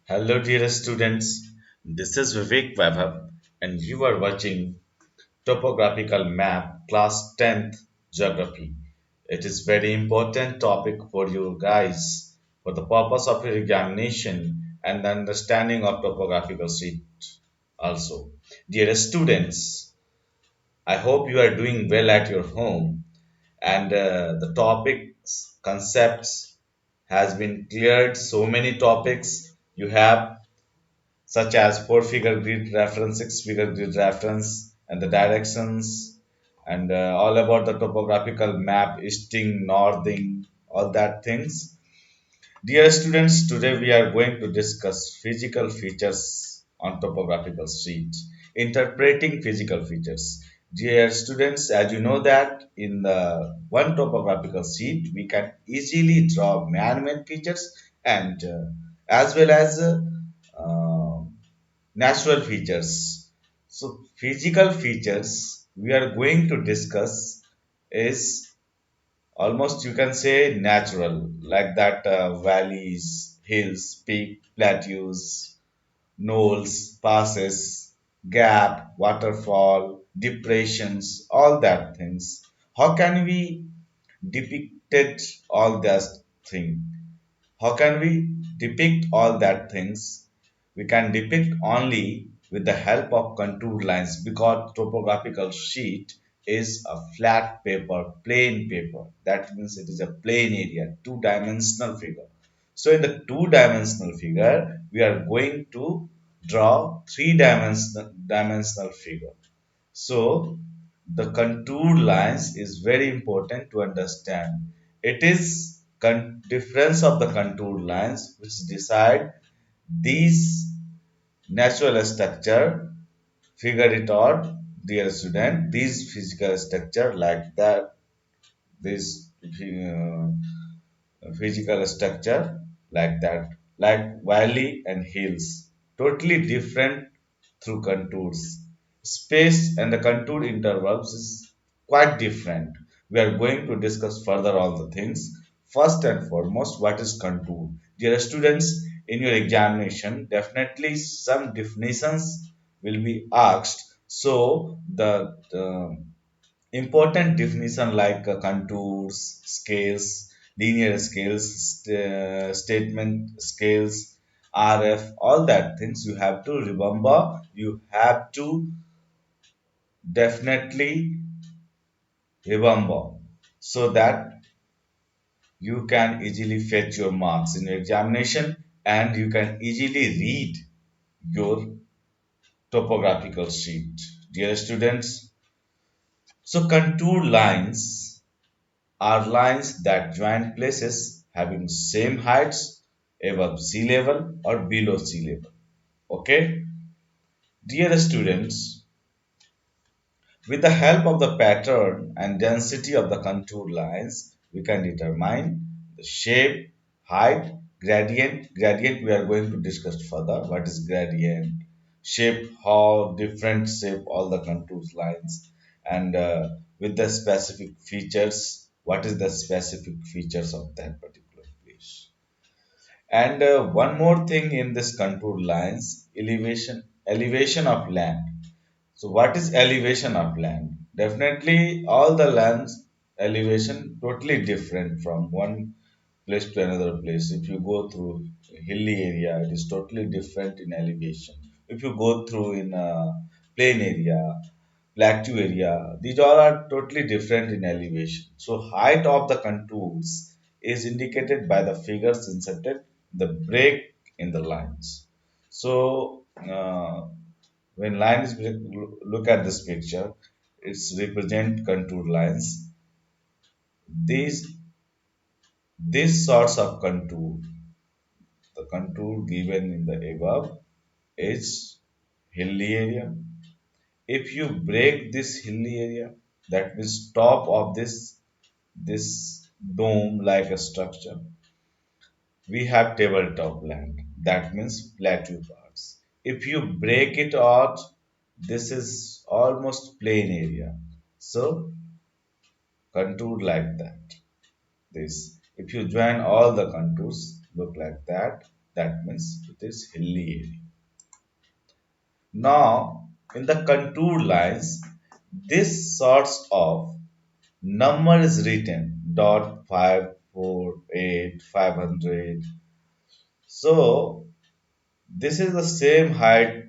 Hello, dear students. This is Vivek Vaibhav, and you are watching Topographical Map, Class 10th Geography. It is very important topic for you guys for the purpose of your examination and the understanding of topographical sheet also. Dear students, I hope you are doing well at your home and the topics, concepts has been cleared. So many topics you have such as four-figure grid reference, six-figure grid reference, and the directions, and all about the topographical map, easting, northing, all that things. Dear students, today we are going to discuss physical features on topographical sheets, interpreting physical features. Dear students, as you know that in the one topographical sheet, we can easily draw man-made features and as well as uh, natural features. So, physical features we are going to discuss is almost you can say natural, like that valleys, hills, peak, plateaus, knolls, passes, gap, waterfall, depressions, all that things. How can we depict all that thing? How can we depict all that things? We can depict only with the help of contour lines because topographical sheet is a flat paper, plain paper. That means it is a plain area, two-dimensional figure. So in the two-dimensional figure, we are going to draw three dimensional figure. So the contour lines is very important to understand. It is difference of the contour lines which decide these natural structure. Figure it out, dear student. These physical structure like that, this physical structure like that, like valley and hills, totally different through contours. Space and the contour intervals is quite different. We are going to discuss further all the things. First and foremost, what is contour? Dear students, in your examination, definitely some definitions will be asked. So the important definition like contours, scales, linear scales, statement scales, RF, all that things you have to remember. You have to definitely remember so that you can easily fetch your marks in your examination and you can easily read your topographical sheet. Dear students, so contour lines are lines that join places having same heights above sea level or below sea level. Okay, dear students, with the help of the pattern and density of the contour lines, we can determine the shape, height, gradient. Gradient we are going to discuss further. What is gradient? Shape, how different shape all the contours lines, and with the specific features. What is the specific features of that particular place? And one more thing in this contour lines, elevation of land. So what is elevation of land? Definitely all the lands elevation totally different from one place to another place. If you go through hilly area, it is totally different in elevation. If you go through in a plain area, plateau area, these all are totally different in elevation. So height of the contours is indicated by the figures inserted the break in the lines. So when line is look at this picture, it's represent contour lines. These sorts of contour, the contour given in the above is hilly area. If you break this hilly area, that means top of this dome like a structure, we have tabletop land. That means plateau parts. If you break it out, this is almost plain area. So contour like that. This. If you join all the contours, look like that. That means it is hilly area. Now, in the contour lines, this sorts of number is written dot 548 500. So this is the same height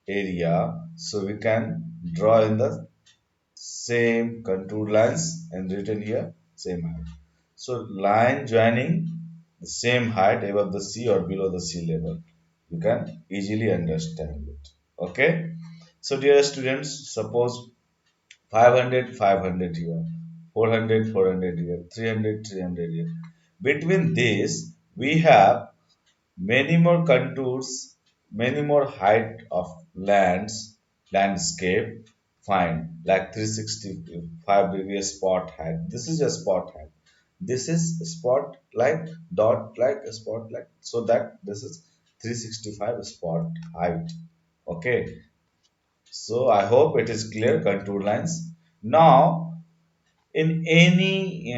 area, so we can draw in the same contour lines and written here same height. So line joining the same height above the sea or below the sea level. You can easily understand it. Okay. So dear students, suppose 500, 500 here, 400, 400 here, 300, 300 here. Between this, we have many more contours, many more height of landscape find like 365 degree spot height. This is a spot height. This is a spot like dot like a spot like so that this is 365 spot height. Okay. So I hope it is clear contour lines. Now in any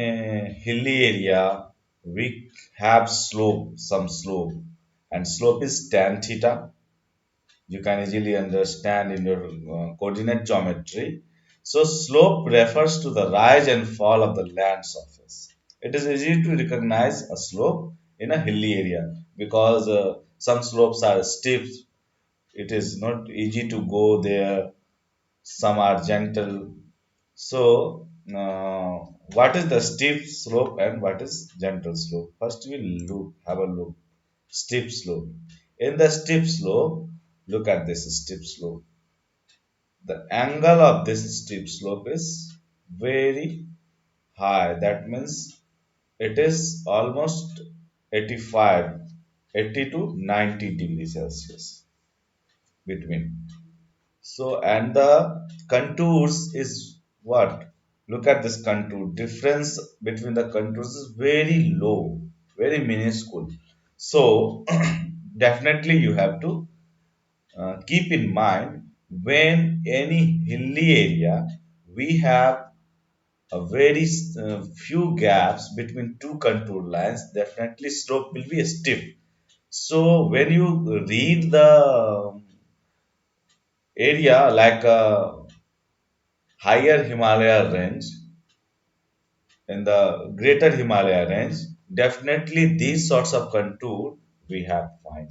hilly area, we have slope, some slope, and slope is tan theta. You can easily understand in your coordinate geometry. So slope refers to the rise and fall of the land surface. It is easy to recognize a slope in a hilly area because some slopes are steep. It is not easy to go there. Some are gentle. So, what is the steep slope and what is gentle slope? First, we look, have a look. Steep slope. In the steep slope, look at this steep slope. The angle of this steep slope is very high. That means it is almost 85, 80 to 90 degrees Celsius between. So, and the contours is what? Look at this contour. Difference between the contours is very low, very minuscule. So, definitely you have to keep in mind when any hilly area, we have a very few gaps between two contour lines, definitely slope will be steep. So, when you read the area like a higher Himalaya range, in the greater Himalaya range, definitely these sorts of contour we have find.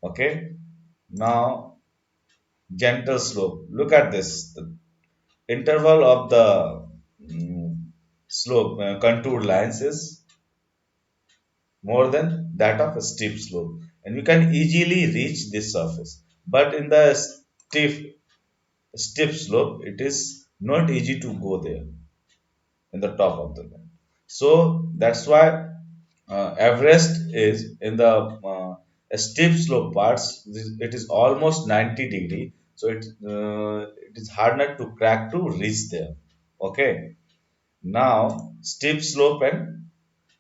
Okay. Now gentle slope. Look at this. The interval of the slope contour lines is more than that of a steep slope, and you can easily reach this surface. But in the steep slope, it is not easy to go there in the top of the land. So that's why Everest is in the steep slope parts. It is almost 90-degree, so it is harder to crack to reach there. Okay. Now steep slope and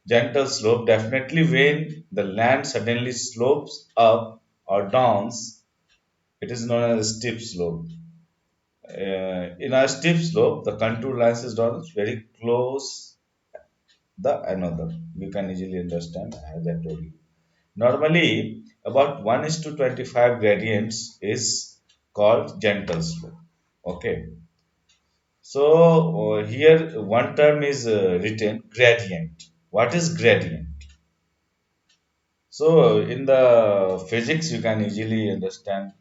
gentle slope, definitely when the land suddenly slopes up or downs, it is known as a steep slope. In a steep slope, the contour lines is drawn very close the another. You can easily understand as I told you. Normally, about 1 is to 25 gradients is called gentle slope. Okay. So, here one term is written gradient. What is gradient? So, in the physics, you can easily understand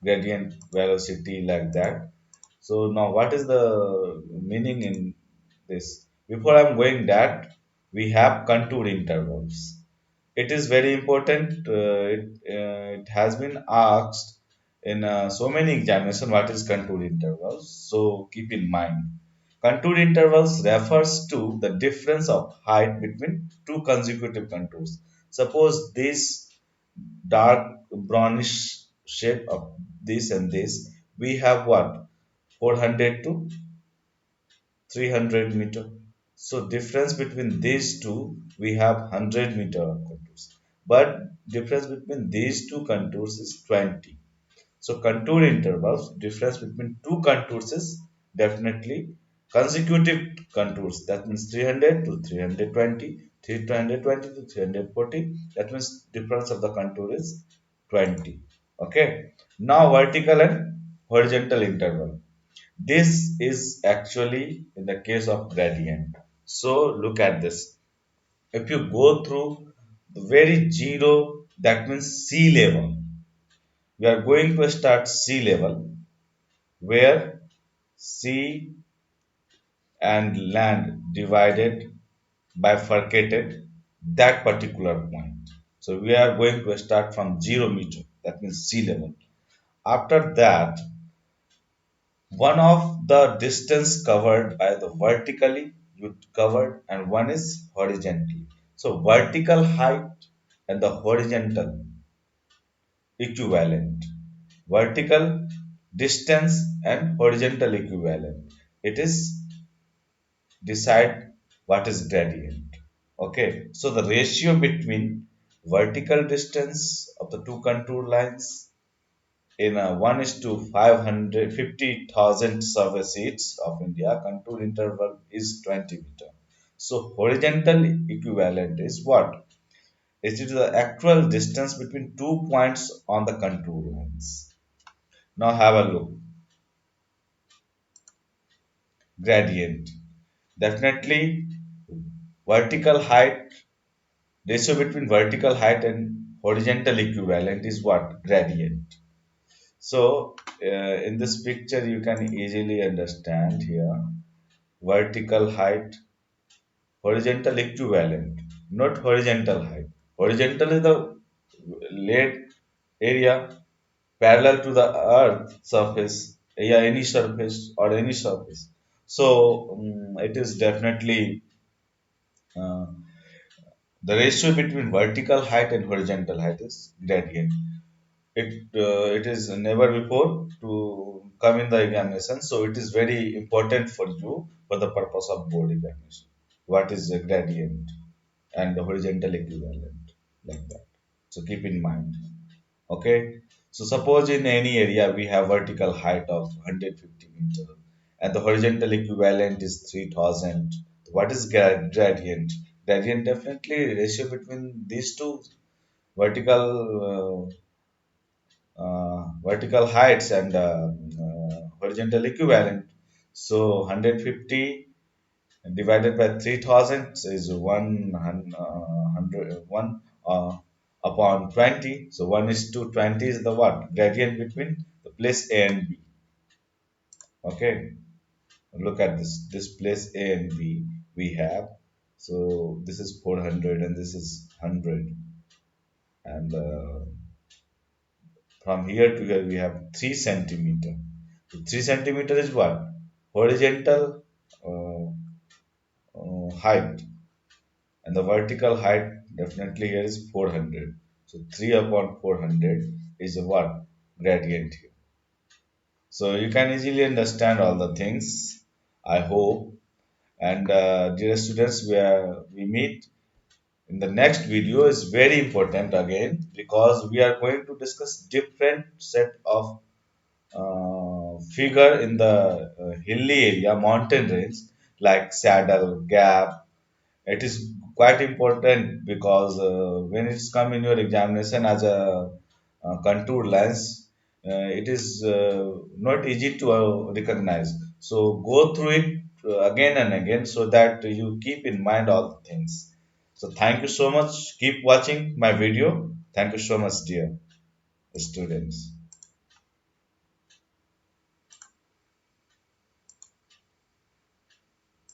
gradient velocity like that. So, now what is the meaning in this? Before I'm going that, we have contour intervals. It is very important. It has been asked in so many examinations what is contour intervals. So keep in mind, contour intervals refers to the difference of height between two consecutive contours. Suppose this dark brownish shade of this and this, we have what 400 to 300 meter. So difference between these two, we have 100 meter of contours. But difference between these two contours is 20. So contour intervals, difference between two contours is definitely consecutive contours. That means 300 to 320 320 to 340. That means difference of the contour is 20. Okay. Now vertical and horizontal interval. This is actually in the case of gradient. So look at this. If you go through the very zero, that means sea level. We are going to start sea level where sea and land divided, bifurcated that particular point. So we are going to start from 0 meter, that means sea level. After that, one of the distance covered by the vertically you covered and one is horizontally. So vertical height and the horizontal equivalent. Vertical distance and horizontal equivalent. It is decide what is gradient. Okay, so the ratio between vertical distance of the two contour lines in a 1 is to 550,000 survey seats of India, contour interval is 20 meter. So horizontal equivalent is what? It is the actual distance between 2 points on the contour lines. Now have a look. Gradient. Definitely vertical height, ratio between vertical height and horizontal equivalent is what? Gradient. So in this picture you can easily understand here vertical height, horizontal equivalent, not horizontal height. Horizontal is the laid area parallel to the earth surface, yeah, any surface or any surface. So it is definitely uh, the ratio between vertical height and horizontal height is gradient. It is never before to come in the examination, so it is very important for you for the purpose of board examination. What is the gradient and the horizontal equivalent, like that? So keep in mind. Okay. So suppose in any area we have vertical height of 150 meter and the horizontal equivalent is 3000. What is gradient? Gradient definitely ratio between these two vertical vertical heights and horizontal equivalent. So 150 divided by 3000 is 1 upon 20. So 1 is to 20 is the what? Gradient between the place A and B. Okay. Look at this place A and B we have. So this is 400 and this is 100. And from here to here we have 3 centimeter. So 3 centimeter is what? Horizontal uh, height, and the vertical height definitely here is 400. So 3 upon 400 is a what? Gradient here. So you can easily understand all the things, I hope. And dear students, we meet in the next video is very important again because we are going to discuss different set of figure in the hilly area, mountain range like Saddle, Gap. It is quite important because when it's come in your examination as a contour lens, it is not easy to recognize. So go through it again and again so that you keep in mind all the things. So thank you so much. Keep watching my video. Thank you so much, dear students.